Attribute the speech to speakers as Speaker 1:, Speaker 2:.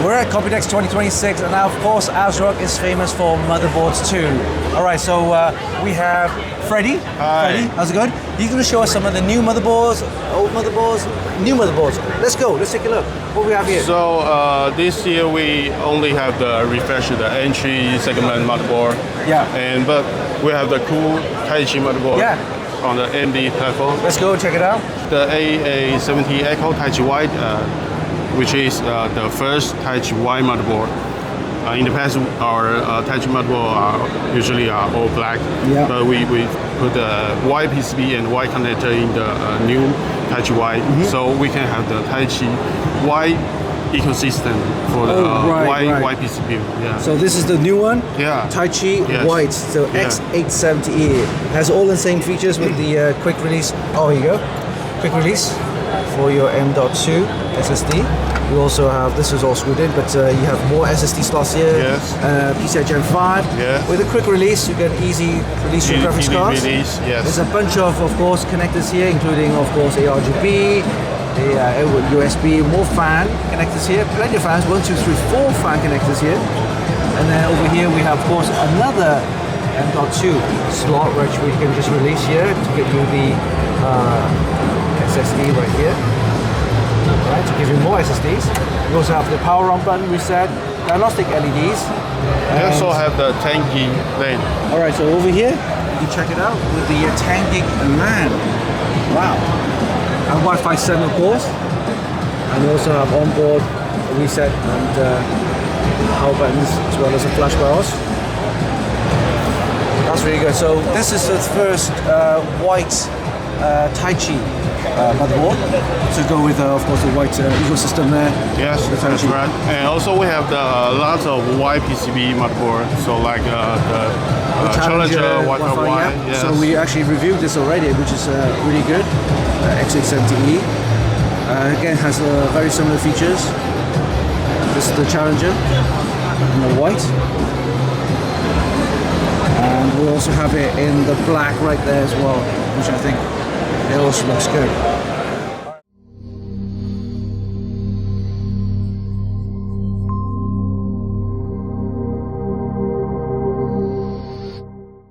Speaker 1: We're at Comptex 2026, and now, of course, ASRock is famous for motherboards too. All right, so we have Freddie.
Speaker 2: Hi.
Speaker 1: Freddie, how's it going? He's going to show us some of the new motherboards, old motherboards, new motherboards. Let's go. Let's take a look. What we have here?
Speaker 2: So this year we only have the refresh, the entry segment motherboard.
Speaker 1: Yeah.
Speaker 2: But we have the cool Taichi motherboard.
Speaker 1: Yeah.
Speaker 2: On the AMD platform.
Speaker 1: Let's go check it out.
Speaker 2: The AA70E Taichi White, which is the first Taichi White motherboard. In the past, our Taichi motherboard are usually all black, but we put the white PCB and white connector in the new Taichi White, so we can have the Taichi White ecosystem for the white PCB. Yeah.
Speaker 1: So this is the new one?
Speaker 2: Yeah.
Speaker 1: Taichi White, so X870E. Has all the same features with the quick release. Oh, here you go. Quick release for your M.2 SSD. You also have, this is all screwed in, but you have more SSD slots here.
Speaker 2: Yes.
Speaker 1: PCI Gen 5.
Speaker 2: Yeah.
Speaker 1: With a quick release, you can easy release your graphics cards.
Speaker 2: Release, yes.
Speaker 1: There's a bunch of course, connectors here, including, of course, ARGB, USB, more fan connectors here. Plenty of fans, 1, 2, 3, 4 fan connectors here. And then over here we have, of course, another M.2 slot, which we can just release here to get you the SSD right here. Right, to give you more SSDs. We also have the power on button reset, diagnostic LEDs.
Speaker 2: We also have the 10 gig LAN.
Speaker 1: Alright, so over here, you can check it out with the 10 gig LAN. Wow. And Wi-Fi 7 of course. And we also have onboard reset and power buttons as well as the flash BIOS. That's really good. So this is the first white Taichi motherboard to go with, of course, the white ecosystem there.
Speaker 2: Yes, that's right. And also we have the lots of white PCB motherboard, so like the Challenger Wi-Fi Y. Yes.
Speaker 1: So we actually reviewed this already, which is really good. X870E. Again, has very similar features. This is the Challenger in the white. And we also have it in the black right there as well, which I think it also looks good.